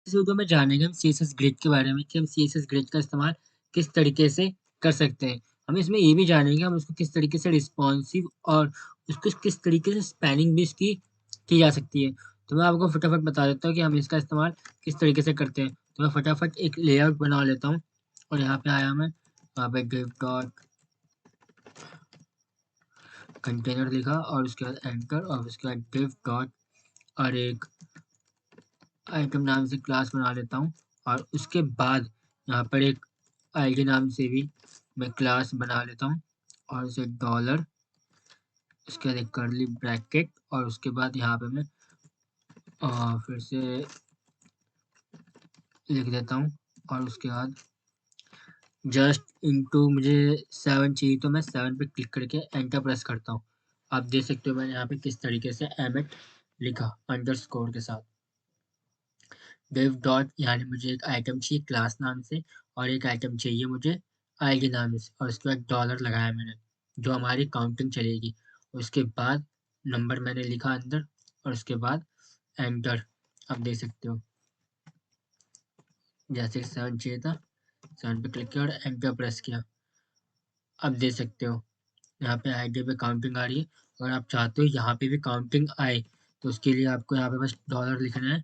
इस वीडियो में जानेंगे हम सीएसएस ग्रिड के बारे में कि हम सीएसएस ग्रिड का इस्तेमाल किस तरीके से कर सकते हैं। हम इसमें ये भी जानेंगे हम उसको किस तरीके से रिस्पॉन्सिव और उसको किस तरीके से स्पैनिंग भी इसकी की जा सकती है। तो मैं आपको फटाफट बता देता हूँ कि हम इसका इस्तेमाल किस तरीके से करते हैं। तो मैं फटाफट एक लेआउट बना लेता हूँ और यहाँ पे आया मैं, यहाँ पे गिव डॉट कंटेनर लिखा और उसके बाद एंकर और उसके बाद गिव डॉट और एक आइटम नाम से क्लास बना लेता हूँ और उसके बाद यहाँ पर एक आईडी नाम से भी मैं क्लास बना लेता हूँ और उसे डॉलर, उसके बाद एक कर्ली ब्रैकेट और उसके बाद यहाँ पे मैं फिर से लिख देता हूँ और उसके बाद जस्ट इनटू मुझे 7 चाहिए तो मैं 7 पे क्लिक करके एंटर प्रेस करता हूँ। आप देख सकते हो मैंने यहाँ पे किस तरीके से एमिट लिखा अंडरस्कोर के साथ। div डॉट यानी मुझे एक आइटम चाहिए क्लास नाम से और एक आइटम चाहिए मुझे आईडी नाम से और उसके बाद डॉलर लगाया मैंने जो हमारी काउंटिंग चलेगी। उसके बाद नंबर मैंने लिखा अंदर और उसके बाद एंटर। आप देख सकते हो जैसे 7 चाहिए था, 7 पे क्लिक किया और एंटर प्रेस किया। अब देख सकते हो यहाँ पे आईडी पे काउंटिंग आ रही है। अगर आप चाहते हो यहाँ पे भी काउंटिंग आए तो उसके लिए आपको यहाँ पे बस डॉलर लिखना है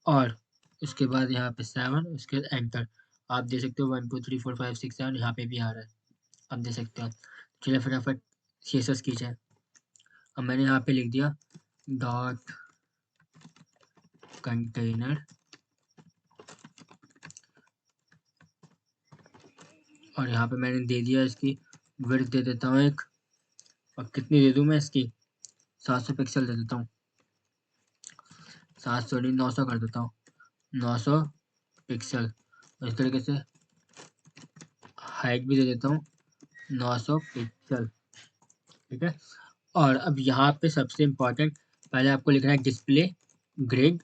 और उसके बाद यहाँ पे 7 उसके बाद एंटर। आप देख सकते हो 1 2 3 4 5 6 7 यहाँ पे भी आ रहा है। आप देख सकते हो। चलिए फटाफट सीएसएस कीजिए। अब मैंने यहाँ पे लिख दिया डॉट कंटेनर और यहाँ पे मैंने दे दिया इसकी विड्थ दे देता हूँ एक, और कितनी दे दूँ मैं इसकी 700 पिक्सल दे देता हूँ। 700 नहीं 900 कर देता हूँ, 900 पिक्सल। इस तरीके से हाइट भी दे देता हूँ 900 पिक्सल। ठीक है। और अब यहाँ पे सबसे इम्पोर्टेंट पहले आपको लिखना है डिस्प्ले ग्रिड।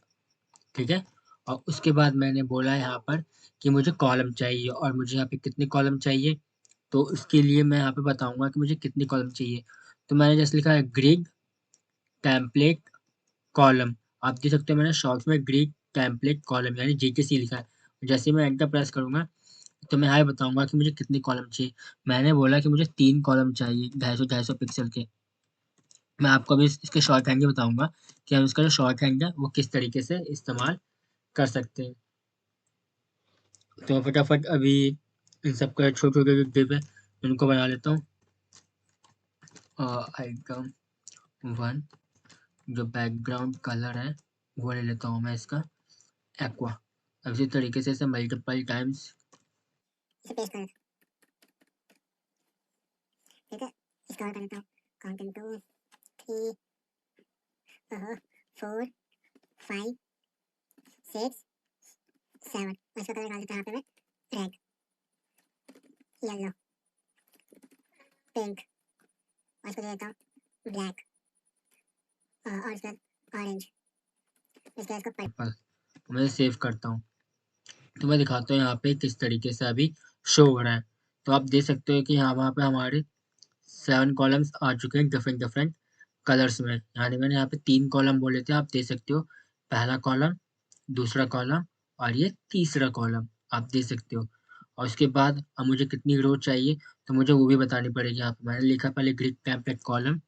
ठीक है। और उसके बाद मैंने बोला है यहाँ पर कि मुझे कॉलम चाहिए और मुझे यहाँ पे कितने कॉलम चाहिए। तो उसके लिए मैं यहाँ पे बताऊंगा कि मुझे कितने कॉलम चाहिए। तो मैंने जैसे लिखा है ग्रिड टेम्पलेट कॉलम। आप देख सकते हो मैंने शॉर्ट में ग्रिड टेम्पलेट कॉलम यानी जीटीसी लिखा है। जैसे ही मैं एंटर प्रेस करूंगा तो मैं यहाँ बताऊंगा कि मुझे कितने कॉलम चाहिए। मैंने बोला कि मुझे 3 कॉलम चाहिए 250 पिक्सल के। मैं आपको अभी इसके शॉर्ट हैंड ही बताऊंगा कि हम इसका जो शॉर्ट हैंड है वो किस तरीके से इस्तेमाल कर सकते हैं। तो फटाफट अभी इन सबका छोटे छोटे डिब है उनको बना लेता हूँ। आइटम 1 जो बैकग्राउंड कलर है वो ले लेता हूँ मैं इसका एक्वा। अब इसी तरीके से इसे मल्टीपल टाइम्स इसे पेस्ट कर देता हूँ। ठीक है। इसका और कर देता हूँ काउंटिंग 2 3 4 5 6 7 इसका कलर डाल देता हूँ यहाँ पे मैं रेड येलो पिंक और इसको दे देता हूँ ब्लैक और इसके बाद ऑरेंज इसके बाद इसको पर्पल। मैं सेव करता हूँ। तो मैं दिखाता हूँ यहाँ पे किस तरीके से अभी शो हो रहा है। तो आप देख सकते हो कि यहाँ वहाँ पे हमारे 7 कॉलम्स आ चुके हैं डिफरेंट डिफरेंट कलर्स में। यानी मैंने यहाँ पे 3 कॉलम बोले थे, आप देख सकते हो पहला कॉलम, दूसरा कॉलम और ये तीसरा कॉलम आप देख सकते हो। और उसके बाद अब मुझे कितनी रो चाहिए तो मुझे वो भी बतानी पड़ेगी। यहाँ पे मैंने लिखा पहले ग्रिड टेम्पलेट कॉलम।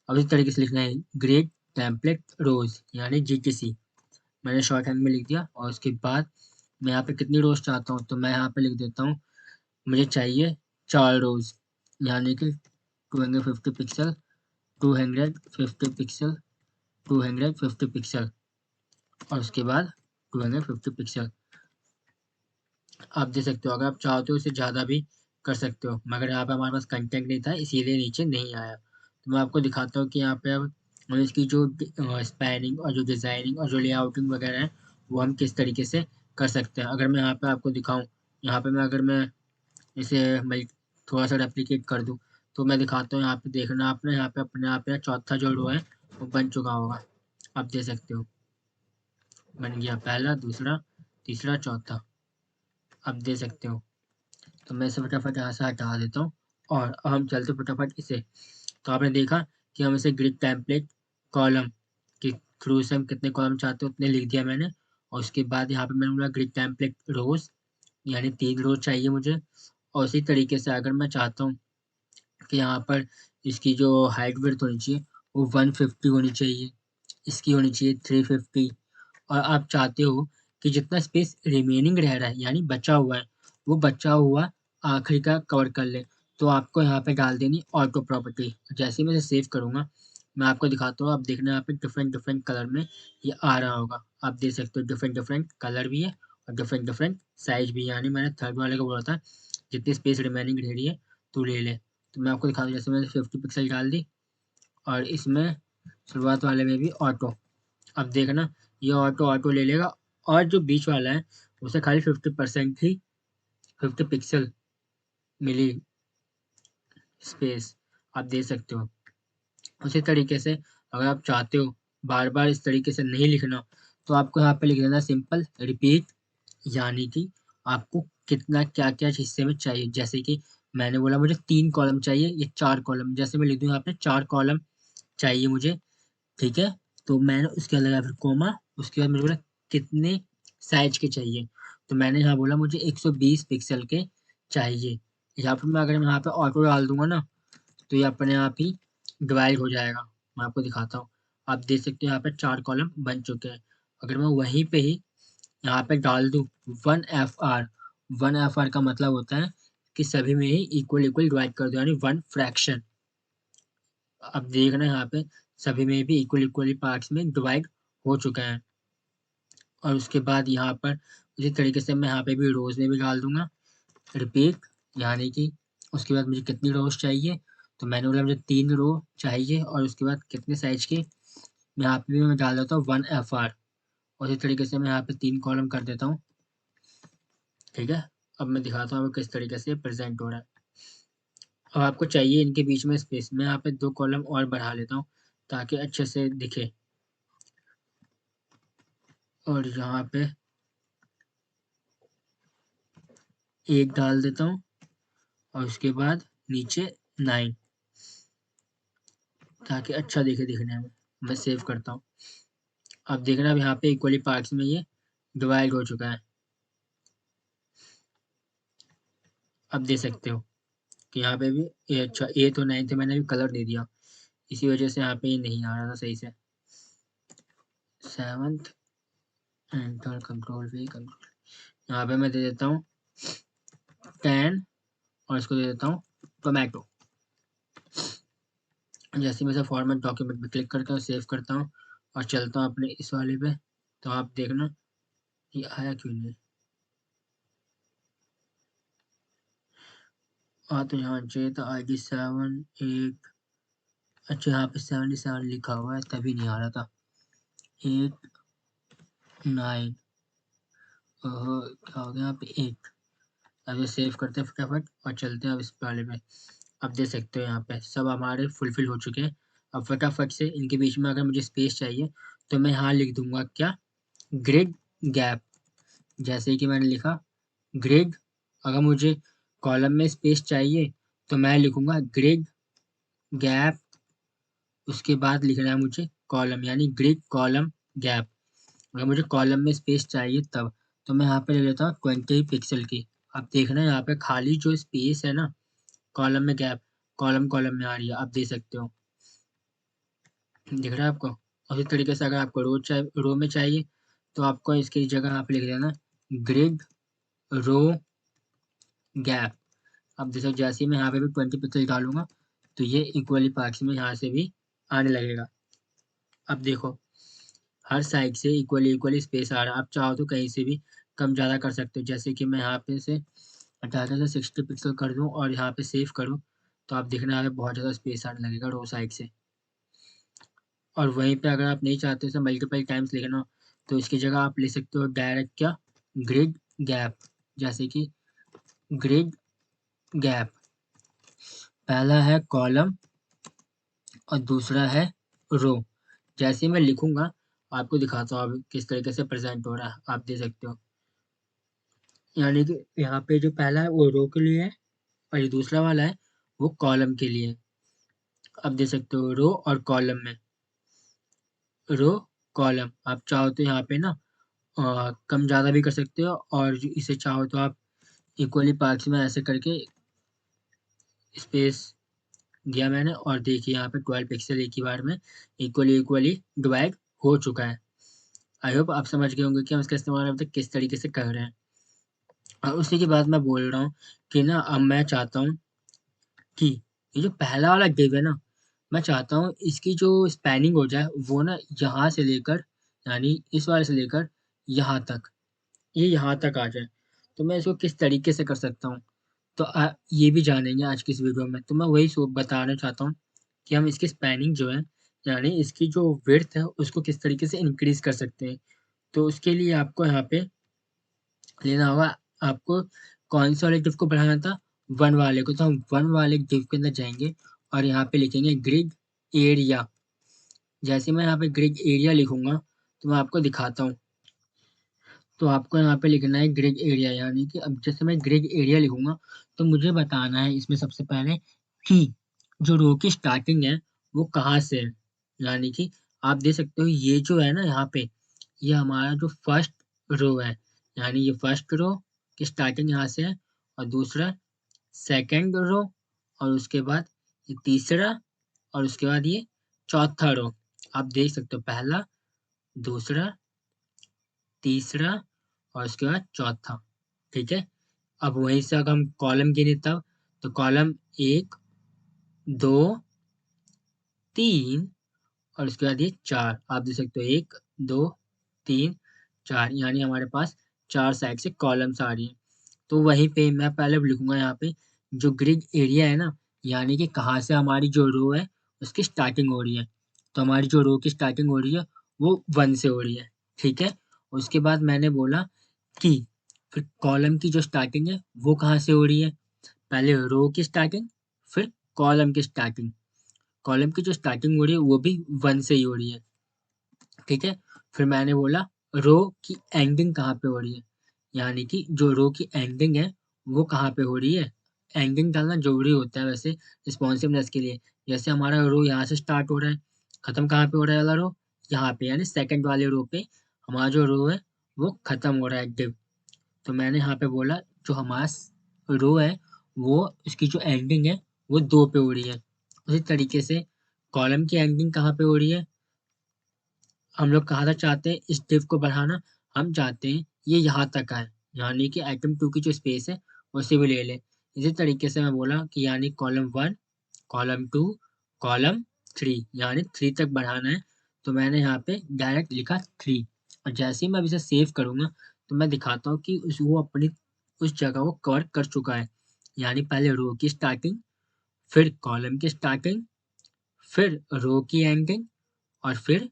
अब इस तरीके से लिखना है ग्रिड टेम्पलेट रोज यानी जीटीसी। मैंने शॉर्ट हैंड में लिख दिया और उसके बाद मैं यहाँ पे कितनी रोज चाहता हूँ तो मैं यहाँ पे लिख देता हूँ मुझे चाहिए 4 रोज यानी कि 250 पिक्सल 250 पिक्सल 250 पिक्सल और उसके बाद 250 पिक्सल। आप देख सकते हो अगर आप चाहो तो इसे ज़्यादा भी कर सकते हो मगर यहाँ पे हमारे पास कंटेंट नहीं था इसीलिए नीचे नहीं आया। तो मैं आपको दिखाता हूँ कि यहाँ पे अब हम इसकी जो स्पैनिंग और जो डिज़ाइनिंग और जो लेआउटिंग वगैरह है वो हम किस तरीके से कर सकते हैं। अगर मैं यहाँ पे आपको दिखाऊँ, यहाँ पे मैं अगर मैं इसे मैं थोड़ा सा रेप्लिकेट कर दूँ तो मैं दिखाता हूँ। यहाँ पे देखना आपने यहाँ पे अपने आप पे चौथा जो रो है वो बन चुका होगा। आप देख सकते हो बन गया पहला दूसरा तीसरा चौथा। आप देख सकते हो। तो मैं इसे फटाफट यहाँ से हटा देता हूँ और अब हम चलते फटाफट इसे। तो आपने देखा कि हम इसे ग्रिड टेम्पलेट कॉलम के थ्रू से हम कितने कॉलम चाहते हैं उतने लिख दिया मैंने और उसके बाद यहाँ पे मैंने बोला ग्रिड टेम्पलेट रोज, यानी 3 रोज चाहिए मुझे। और इसी तरीके से अगर मैं चाहता हूँ कि यहाँ पर इसकी जो हाइट विड्थ होनी चाहिए वो 150 होनी चाहिए, इसकी होनी चाहिए 350, और आप चाहते हो कि जितना स्पेस रिमेनिंग रह रहा है यानी बचा हुआ है वो बचा हुआ आखिरी का कवर कर ले, तो आपको यहाँ पे डाल देनी ऑटो प्रॉपर्टी। जैसे ही मैं इसे सेव करूँगा मैं आपको दिखाता हूँ, आप देखना यहाँ पे डिफरेंट डिफरेंट कलर में ये आ रहा होगा, आप देख सकते हो डिफरेंट डिफरेंट कलर भी है और डिफरेंट डिफरेंट साइज भी है। यानी मैंने थर्ड वाले को बोला था जितनी स्पेस रिमेनिंग रह रही है तू ले ले, तो मैं आपको दिखा दूँ। जैसे मैंने 50 पिक्सल डाल दी और इसमें शुरुआत वाले में भी ऑटो, अब देखना ये ऑटो ऑटो ले लेगा, और जो बीच वाला है उसे खाली 50% ही 50 पिक्सल मिली स्पेस, आप देख सकते हो। उसी तरीके से अगर आप चाहते हो बार बार इस तरीके से नहीं लिखना तो आपको यहाँ पे लिख देना सिंपल रिपीट, यानी कि आपको कितना क्या क्या हिस्से में चाहिए। जैसे कि मैंने बोला मुझे 3 कॉलम चाहिए, ये 4 कॉलम, जैसे मैं लिख दूँ यहाँ पे 4 कॉलम चाहिए मुझे, ठीक है। तो मैंने उसके बाद लगाया फिर कोमा, उसके बाद मुझे बोला कितने साइज के चाहिए, तो मैंने यहाँ बोला मुझे 120 पिक्सल के चाहिए। यहाँ पर मैं अगर मैं यहाँ पे ऑटो डाल दूंगा ना तो ये अपने आप ही डिवाइड हो जाएगा। मैं आपको दिखाता हूँ, आप देख सकते हो यहाँ पे 4 कॉलम बन चुके हैं। अगर मैं वहीं पे ही यहाँ पे डाल दूँ 1 FR, 1 FR का मतलब होता है कि सभी में ही इक्वल इक्वल डिवाइड कर दो, यानी 1 फ्रैक्शन। अब देखना यहाँ पे सभी में भी इक्वल इक्वली पार्ट्स में डिवाइड हो चुका है। और उसके बाद यहाँ पर उसी तरीके से मैं यहाँ पे भी रोज में भी डाल दूंगा रिपीट, यानी कि उसके बाद मुझे कितनी रोज चाहिए, तो मैंने बोला मुझे 3 रो चाहिए, और उसके बाद कितने साइज की, मैं यहाँ पे भी मैं डाल देता हूँ 1 FR, और इसी तरीके से मैं यहाँ पे 3 कॉलम कर देता हूँ, ठीक है। अब मैं दिखाता हूँ किस तरीके से प्रेजेंट हो रहा है। अब आपको चाहिए इनके बीच में स्पेस, मैं यहाँ पे 2 कॉलम और बढ़ा लेता हूँ ताकि अच्छे से दिखे, और यहाँ पे 1 डाल देता हूँ और उसके बाद नीचे 9, ताकि अच्छा दिखे दिखने में। मैं सेव करता हूँ। अब देखना अब यहाँ पे इक्वली पार्ट्स में ये डिवाइड हो चुका है। अब देख सकते हो कि यहाँ पे भी ये अच्छा 8 और 9 थे, मैंने भी कलर दे दिया, इसी वजह से यहाँ पे ये नहीं आ रहा था सही से। 7th एंटर कंट्रोल यहाँ पे मैं दे देता हूँ 10 और इसको दे देता हूँ टोमेटो। जैसे मैं से फॉर्मेट डॉक्यूमेंट पे क्लिक करता हूँ, सेव करता हूँ और चलता हूँ अपने इस वाले पे, तो आप देखना ये आया क्यों नहीं। तो यहाँ चाहिए था ID 7 8, अच्छा यहाँ पे 77 लिखा हुआ है तभी नहीं आ रहा था। 8 9 क्या हो गया यहाँ पे 8। अब ये सेव करते हैं फटाफट और चलते हैं अब इस वाले पे। अब देख सकते हो यहाँ पे सब हमारे फुलफिल हो चुके हैं। अब फटाफट से इनके बीच में अगर मुझे स्पेस चाहिए तो मैं यहाँ लिख दूंगा क्या, ग्रिड गैप। जैसे कि मैंने लिखा ग्रिड, अगर मुझे कॉलम में स्पेस चाहिए तो मैं लिखूंगा ग्रिड गैप, उसके बाद लिखना है मुझे कॉलम, यानी ग्रिड कॉलम गैप। अगर मुझे कॉलम में स्पेस चाहिए तब, तो मैं यहाँ पे ले लेता हूँ 20 पिक्सल की। अब देखना यहाँ पे खाली जो स्पेस है ना कॉलम में गैप, कॉलम कॉलम में आ रही है, आप देख सकते हो, दिख रहा है आपको। उसी तरीके से अगर आपको रो में चाहिए तो आपको इसकी जगह आप लिख देना ग्रिड रो गैप। अब देखो जैसे ही मैं यहाँ पे भी 20 पिक्सल डालूंगा तो ये इक्वली पार्ट्स में यहाँ से भी आने लगेगा। अब देखो हर साइड से इक्वली इक्वली स्पेस आ रहा है। आप चाहो तो कहीं से भी कम ज़्यादा कर सकते हो, जैसे कि मैं यहाँ पे से 18 से 60 पिक्सल कर दूँ और यहाँ पे सेव करूँ, तो आप देखना यहाँ पे बहुत ज़्यादा स्पेस आने लगेगा रो साइड से। और वहीं पे अगर आप नहीं चाहते इसे मल्टीपल टाइम्स लिखना तो इसकी जगह आप ले सकते हो डायरेक्ट क्या, ग्रिड गैप। जैसे कि ग्रिड गैप, पहला है कॉलम और दूसरा है रो। जैसे ही मैं लिखूंगा आपको दिखाता हूँ अब किस तरीके से प्रेजेंट हो रहा है, आप देख सकते हो। यानी कि यहाँ पे जो पहला है वो रो के लिए है और ये दूसरा वाला है वो कॉलम के लिए है। अब देख सकते हो रो और कॉलम में, रो कॉलम। आप चाहो तो यहाँ पे ना कम ज़्यादा भी कर सकते हो, और इसे चाहो तो आप इक्वली पार्ट्स में ऐसे करके स्पेस दिया मैंने, और देखिए यहाँ पे 12 पिक्सल एक ही बार में इक्वली इक्वली डिवाइड हो चुका है। आई होप आप समझ गए होंगे कि हम इसका इस्तेमाल अब तक किस तरीके से कर रहे हैं। और उसी के बाद मैं बोल रहा हूँ कि ना अब मैं चाहता हूँ कि ये जो पहला वाला डिव है ना, मैं चाहता हूँ इसकी जो स्पैनिंग हो जाए वो ना यहाँ से लेकर, यानी इस वाले से लेकर यहाँ तक, ये यहाँ तक आ जाए। तो मैं इसको किस तरीके से कर सकता हूँ, तो ये भी जानेंगे आज की इस वीडियो में। तो मैं वही बताना चाहता हूँ कि हम इसकी स्पैनिंग जो है, यानी इसकी जो विड्थ है उसको किस तरीके से इंक्रीज कर सकते हैं। तो उसके लिए आपको यहाँ पे लेना होगा, आपको कौन से वाले डिव को बढ़ाना था, वन वाले को। तो हम वन वाले डिव के अंदर जाएंगे और यहाँ पे लिखेंगे ग्रिड एरिया। जैसे मैं यहाँ पे ग्रिड एरिया लिखूंगा तो मैं आपको दिखाता हूँ। तो आपको यहाँ पे लिखना है ग्रिड एरिया, यानी कि अब जैसे मैं ग्रिड एरिया लिखूंगा तो मुझे बताना है इसमें सबसे पहले कि जो रो की स्टार्टिंग है वो कहाँ से है। यानी कि आप देख सकते हो ये जो है ना यहाँ पे, ये हमारा जो फर्स्ट रो है, यानी ये फर्स्ट रो की स्टार्टिंग यहाँ से है, और दूसरा सेकंड रो, और उसके बाद ये तीसरा, और उसके बाद ये चौथा रो। आप देख सकते हो पहला, दूसरा, तीसरा, और उसके बाद चौथा। ठीक है, अब वहीं से अगर हम कॉलम गिने तब, तो कॉलम 1, 2, 3, और उसके बाद ये 4। आप देख सकते हो 1, 2, 3, 4, यानी हमारे पास 4 साइड से कॉलम्स आ रही हैं। तो वहीं पे मैं पहले लिखूंगा यहाँ पे जो ग्रिड एरिया है ना, यानी कि कहाँ से हमारी जो रो है उसकी स्टार्टिंग हो रही है। तो हमारी जो रो की स्टार्टिंग हो रही है वो 1 से हो रही है। ठीक है, उसके बाद मैंने बोला कि फिर कॉलम की जो स्टार्टिंग है वो कहाँ से हो रही है, पहले रो की स्टार्टिंग, फिर कॉलम की स्टार्टिंग। कॉलम की जो स्टार्टिंग हो रही है वो भी 1 से ही हो रही है। ठीक है, फिर मैंने बोला रो की एंडिंग कहाँ पे हो रही है, यानी कि जो रो की एंडिंग है वो कहाँ पे हो रही है। एंडिंग डालना जरूरी होता है वैसे रिस्पॉन्सिवनेस के लिए। जैसे हमारा रो यहाँ से स्टार्ट हो रहा है, खत्म कहाँ पे हो रहा है वाला रो, यहाँ पे, यानी सेकंड वाले रो पे हमारा जो रो है वो खत्म हो रहा है div। तो मैंने यहाँ पे बोला जो हमारा रो है वो इसकी जो एंडिंग है वो 2 पे हो रही है। उसी तरीके से कॉलम की एंडिंग कहाँ पे हो रही है, हम लोग कहाँ तक चाहते हैं इस div को बढ़ाना, हम चाहते हैं ये यहाँ तक आए, यानी कि आइटम 2 की जो स्पेस है उसे भी ले लें। इसी तरीके से मैं बोला कि यानी कॉलम 1, कॉलम 2, कॉलम 3, यानी 3 तक बढ़ाना है। तो मैंने यहाँ पे डायरेक्ट लिखा 3, और जैसे ही मैं अब इसे सेव करूँगा तो मैं दिखाता हूँ कि वो अपनी उस जगह को कवर कर चुका है। यानी पहले रो की स्टार्टिंग, फिर कॉलम की स्टार्टिंग, फिर रो की एंडिंग, और फिर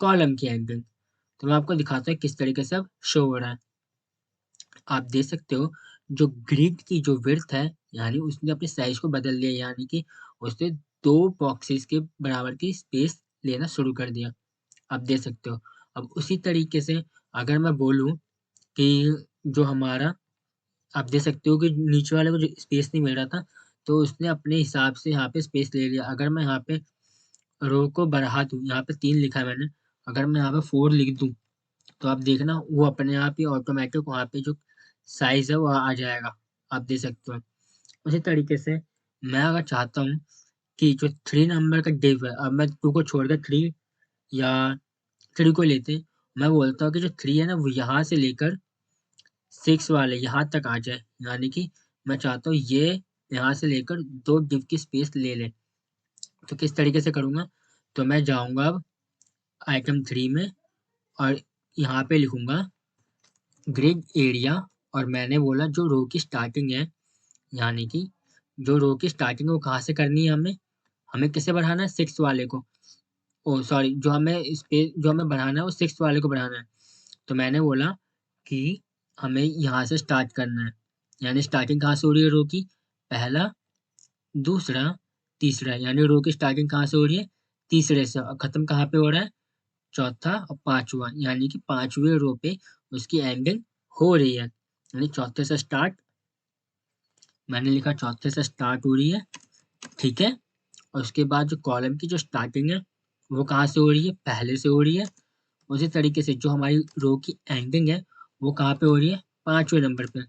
कॉलम की एंडिंग। तो मैं आपको दिखाता हूँ किस तरीके से अब शो हो रहा है। आप देख सकते हो जो ग्रिड की जो विड्थ है, यानी उसने अपने साइज को बदल दिया, यानी कि उसने 2 बॉक्सेस के बराबर की स्पेस लेना शुरू कर दिया। आप देख सकते हो। अब उसी तरीके से अगर मैं बोलूँ कि जो हमारा, आप देख सकते हो कि नीचे वाले को जो स्पेस नहीं मिल रहा था, तो उसने अपने हिसाब से यहाँ पे स्पेस ले लिया। अगर मैं यहाँ पे रो को बढ़ा दूँ, यहाँ पे 3 लिखा है मैंने, अगर मैं यहाँ पे 4 लिख दूँ तो आप देखना वो अपने आप ही ऑटोमेटिक वहाँ पे जो साइज है वो आ जाएगा। आप देख सकते हो। उसी तरीके से मैं अगर चाहता हूँ कि जो 3 नंबर का डिव है, अब मैं 2 को छोड़कर 3 या 3 को लेते हैं, मैं बोलता हूँ कि जो 3 है ना वो यहाँ से लेकर 6 वाले यहाँ तक आ जाए, यानी कि मैं चाहता हूँ ये यहाँ से लेकर 2 डिव की स्पेस ले ले। तो किस तरीके से करूँगा, तो मैं जाऊँगा अब आइटम 3 में, और यहाँ पे लिखूँगा ग्रिड एरिया, और मैंने बोला जो रो की स्टार्टिंग है, यानी कि जो रो की स्टार्टिंग है वो कहाँ से करनी है, हमें हमें किसे बढ़ाना है, 6 वाले को। ओ सॉरी, जो हमें बढ़ाना है वो 6 वाले को बढ़ाना है। तो मैंने बोला कि हमें यहाँ से स्टार्ट करना है, यानी स्टार्टिंग कहाँ से हो रही है रो की, पहला, दूसरा, तीसरा, यानी रो की स्टार्टिंग कहाँ से हो रही है, तीसरे से, और खत्म कहाँ पे हो रहा है, चौथा और पांचवा, यानी कि 5वें रो पे उसकी एंडिंग हो रही है। यानी चौथे से स्टार्ट, मैंने लिखा चौथे से स्टार्ट हो रही है। ठीक है, और उसके बाद जो कॉलम की जो स्टार्टिंग है वो कहाँ से हो रही है, पहले से हो रही है, उसी तरीके से जो हमारी रो की एंडिंग है वो कहाँ पे हो रही है, 5वें नंबर पे,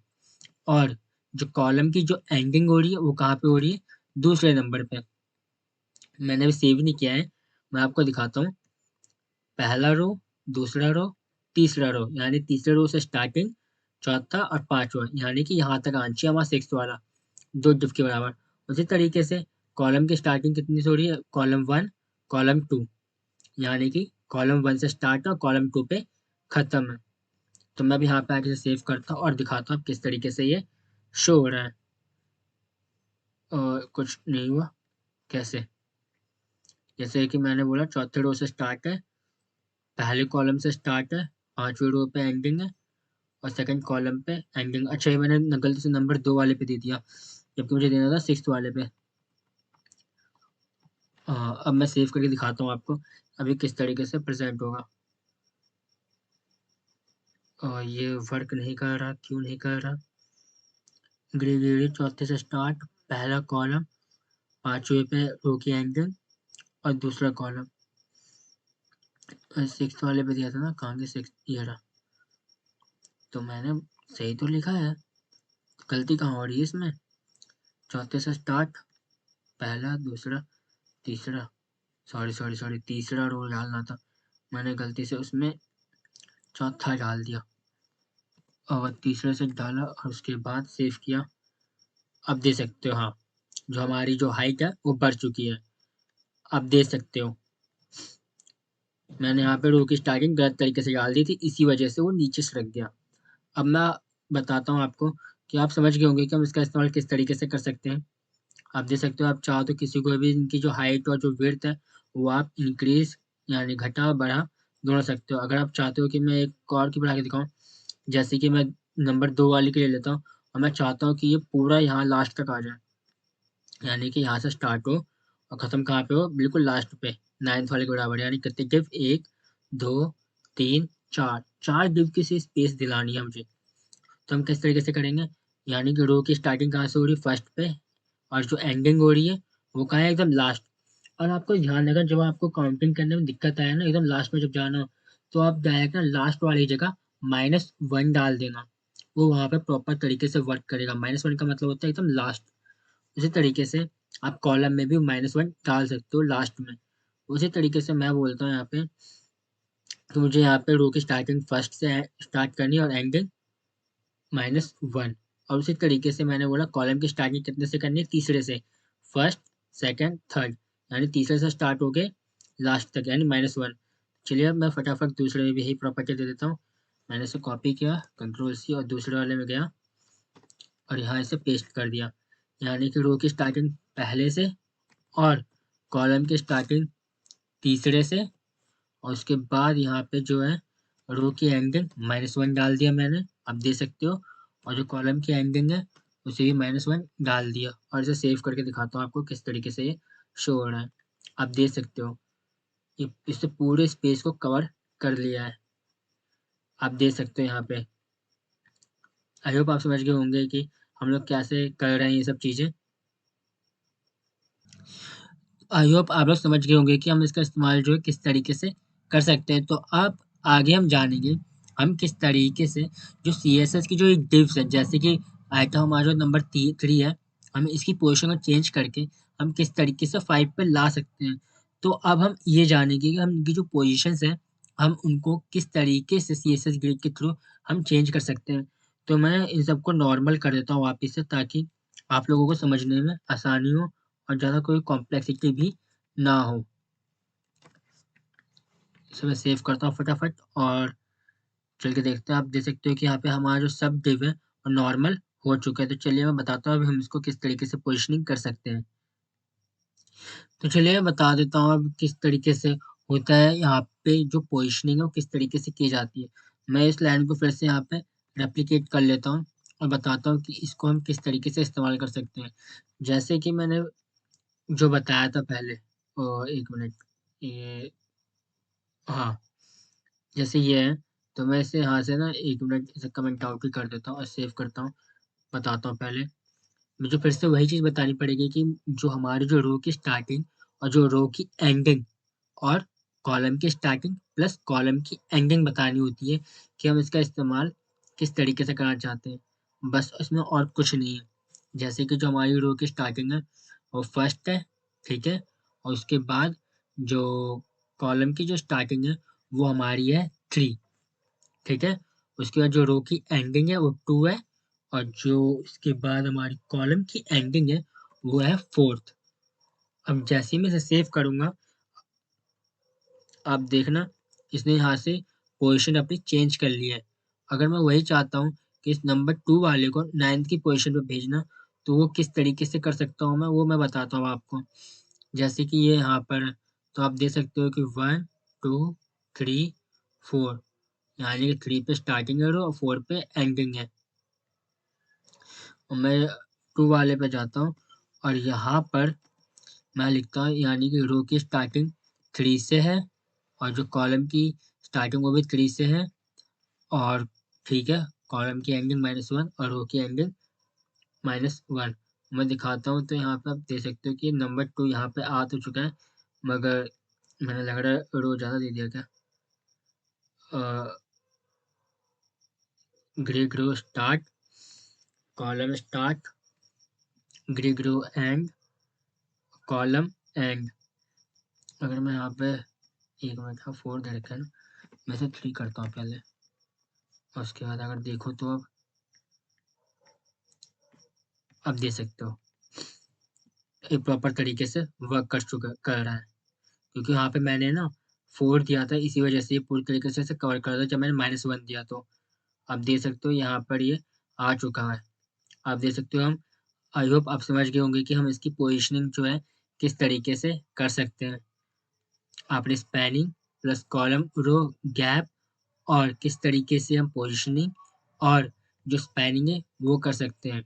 और जो कॉलम की जो एंडिंग हो रही है वो कहाँ पे हो रही है, दूसरे नंबर पे। मैंने अभी सेव नहीं किया है, मैं आपको दिखाता हूँ। पहला रो, दूसरा रो, तीसरा रो, यानी तीसरे रो से स्टार्टिंग, चौथा और पांचवा, यानी कि यहाँ तक आना चाहिए हमारा 6 वाला, 2 डिव के बराबर। उसी तरीके से कॉलम की स्टार्टिंग कितनी से हो रही है, कॉलम 1, कॉलम 2, यानी कि कॉलम 1 से स्टार्ट और कॉलम 2 पे खत्म है। तो मैं भी यहाँ पे आके सेव करता हूँ और दिखाता हूँ किस तरीके से ये शो हो रहा है। और कुछ नहीं हुआ, कैसे, जैसे कि मैंने बोला चौथे रो से स्टार्ट है, पहले कॉलम से स्टार्ट है, 5वीं रो पे एंडिंग है, और सेकंड कॉलम पे एंडिंग। अच्छा, ये मैंने गलती से नंबर 2 वाले पे दे दिया, जबकि मुझे देना था 6 वाले पे। अब मैं सेव करके दिखाता हूँ आपको अभी किस तरीके से प्रेजेंट होगा। और ये वर्क नहीं कर रहा, क्यों नहीं कर रहा। ग्रेजुएट चौथे से स्टार्ट, पहला कॉलम, 5वें पे रो की एंडिंग, और दूसरा कॉलम। 6 वाले पे दिया था ना, कहाँ के 6, ये रहा। तो मैंने सही तो लिखा है, गलती कहाँ हो रही है इसमें। चौथे से स्टार्ट, पहला, दूसरा, तीसरा, सॉरी तीसरा रो डालना था, मैंने गलती से उसमें चौथा डाल दिया, और तीसरे से डाला और उसके बाद सेव किया। अब दे सकते हो, हाँ, जो हमारी जो हाइट है वो बढ़ चुकी है, अब दे सकते हो। मैंने यहाँ पे रो की स्टार्टिंग गलत तरीके से डाल दी थी, इसी वजह से वो नीचे सरक गया। अब मैं बताता हूँ आपको कि आप समझ गए होंगे कि हम इसका इस्तेमाल किस तरीके से कर सकते हैं। आप देख सकते हो, आप चाहो तो किसी को भी इनकी जो हाइट और जो विड्थ है वो आप इंक्रीज, यानी घटा बढ़ा दोनों सकते हो। अगर आप चाहते हो कि मैं एक और की बढ़ा के दिखाऊं, जैसे कि मैं नंबर 2 वाली के ले लेता हूँ, और मैं चाहता हूँ कि ये पूरा यहाँ लास्ट तक आ जाए, यानी कि यहाँ से स्टार्ट हो और ख़त्म कहाँ पे हो, बिल्कुल लास्ट पे, 9th वाले के बराबर, यानी कितने डिव, 1, 2, 3, 4, 4 डिव की सी स्पेस दिलानी है मुझे। तो हम किस तरीके से करेंगे, यानी कि रो की स्टार्टिंग कहाँ से हो रही है, फर्स्ट पे, और जो एंडिंग हो रही है वो कहाँ है, एकदम लास्ट। और आपको ध्यान रखना, जब आपको काउंटिंग करने में दिक्कत आए ना, एकदम लास्ट में जब जाना हो, तो आप डायरेक्ट ना लास्ट वाली जगह -1 डाल देना, वो वहाँ पे प्रॉपर तरीके से वर्क करेगा। -1 का मतलब होता है एकदम लास्ट। उसी तरीके से आप कॉलम में भी -1 डाल सकते हो लास्ट में। उसी तरीके से मैं बोलता हूँ यहाँ पे कि मुझे यहाँ पे रो की स्टार्टिंग फर्स्ट से स्टार्ट करनी है और एंडिंग -1। और उसी तरीके से मैंने बोला कॉलम की स्टार्टिंग कितने से करनी है, तीसरे से, फर्स्ट, सेकंड, थर्ड, यानी तीसरे से स्टार्ट हो गए लास्ट तक, यानी -1। चलिए अब मैं फटाफट दूसरे में भी यही प्रॉपर्टी दे देता हूँ। मैंने इसे कॉपी किया, Ctrl+C, और दूसरे वाले में गया और यहाँ इसे पेस्ट कर दिया, यानी कि रो की स्टार्टिंग पहले से और कॉलम की स्टार्टिंग तीसरे से, और उसके बाद यहाँ पे जो है रो की एंडिंग -1 डाल दिया मैंने, आप देख सकते हो, और जो कॉलम की एंडिंग है उसे भी -1 डाल दिया। और इसे सेव करके दिखाता हूँ आपको किस तरीके से ये शो हो रहा है। आप देख सकते हो ये इससे पूरे स्पेस को कवर कर लिया है, आप देख सकते हो यहाँ पे। आई होप आप समझ गए होंगे कि हम लोग कैसे कर रहे हैं ये सब चीज़ें। आई होप आप लोग समझ गए होंगे कि हम इसका इस्तेमाल जो है किस तरीके से कर सकते हैं। तो अब आगे हम जानेंगे हम किस तरीके से जो CSS की जो एक डिव्स है, जैसे कि आइटम हमारा जो नंबर 3 है, हम इसकी पोजीशन को चेंज करके हम किस तरीके से 5 पे ला सकते हैं। तो अब हम ये जानेंगे कि हम इनकी जो पोजीशंस हैं हम उनको किस तरीके से CSS ग्रिड के थ्रू हम चेंज कर सकते हैं। तो मैं इन सबको नॉर्मल कर देता हूँ वापिस से, ताकि आप लोगों को समझने में आसानी हो और ज़्यादा कोई कॉम्प्लेक्सिटी भी ना हो। इसे मैं सेव करता हूँ फटाफट और चल के देखते हैं। आप देख सकते हो कि यहाँ पे हमारा जो सब डिव है वो नॉर्मल हो चुका है। तो चलिए मैं बताता हूँ अभी हम इसको किस तरीके से पोजिशनिंग कर सकते हैं। तो चलिए मैं बता देता हूँ अब किस तरीके से होता है यहाँ पे जो पोजिशनिंग है वो किस तरीके से की जाती है। मैं इस लाइन को फिर से यहाँ पे रेप्लिकेट कर लेता हूँ और बताता हूँ कि इसको हम किस तरीके से इस्तेमाल कर सकते हैं। जैसे कि मैंने जो बताया था पहले, 1 मिनट, ये, हाँ, जैसे ये है, तो मैं इसे यहाँ से ना 1 मिनट इसे कमेंट आउट भी कर देता हूँ और सेव करता हूँ। बताता हूँ पहले, मुझे फिर से वही चीज़ बतानी पड़ेगी कि जो हमारी जो रो की स्टार्टिंग और जो रो की एंडिंग और कॉलम की स्टार्टिंग प्लस कॉलम की एंडिंग बतानी होती है कि हम इसका इस्तेमाल किस तरीके से करना चाहते हैं, बस इसमें और कुछ नहीं है। जैसे कि जो हमारी रो की स्टार्टिंग है वो फर्स्ट है, ठीक है, और उसके बाद जो कॉलम की जो स्टार्टिंग है वो हमारी है 3, ठीक है, उसके बाद जो रो की एंडिंग है वो 2 है, और जो इसके बाद हमारी कॉलम की एंडिंग है वो है 4th। अब जैसे ही मैं इसे सेव करूँगा, आप देखना इसने यहाँ से पोजीशन अपनी चेंज कर ली है। अगर मैं वही चाहता हूँ कि इस नंबर 2 वाले को 9th की पोजीशन पे भेजना, तो वो किस तरीके से कर सकता हूँ मैं, वो मैं बताता हूँ आपको। जैसे कि ये यहाँ पर है, तो आप देख सकते हो कि 1, 2, 3, 4, यानी कि 3 पे स्टार्टिंग है रो और 4 पे एंडिंग है। और मैं 2 वाले पे जाता हूँ और यहाँ पर मैं लिखता हूँ यानी कि रो की स्टार्टिंग 3 से है और जो कॉलम की स्टार्टिंग वो भी 3 से है, और ठीक है, कॉलम की एंडिंग -1 और रो की एंडिंग -1। मैं दिखाता हूँ तो यहाँ पे आप देख सकते हो कि नंबर 2 यहाँ पे आ तो चुका है, मगर मैंने लग रहा है रो ज़्यादा दे दिया क्या। Grid row start, column start, grid row end, column end. अगर मैं यहाँ पे एक मिनट का 4 दे रखा है ना, मैं इसे 3 करता हूँ पहले, और उसके बाद अगर देखो तो अब देख सकते हो एक प्रॉपर तरीके से वर्क कर रहा है, क्योंकि वहाँ पे मैंने ना 4 दिया था, इसी वजह से ये पूरी तरीके से इसे कवर कर रहा था जब मैंने -1 दिया। तो आप देख सकते हो यहाँ पर ये आ चुका है। आप देख सकते हो, हम आई होप आप समझ गए होंगे कि हम इसकी पोजीशनिंग जो है किस तरीके से कर सकते हैं। आपने spanning plus column row gap और किस तरीके से हम पोजीशनिंग और जो स्पैनिंग है वो कर सकते हैं।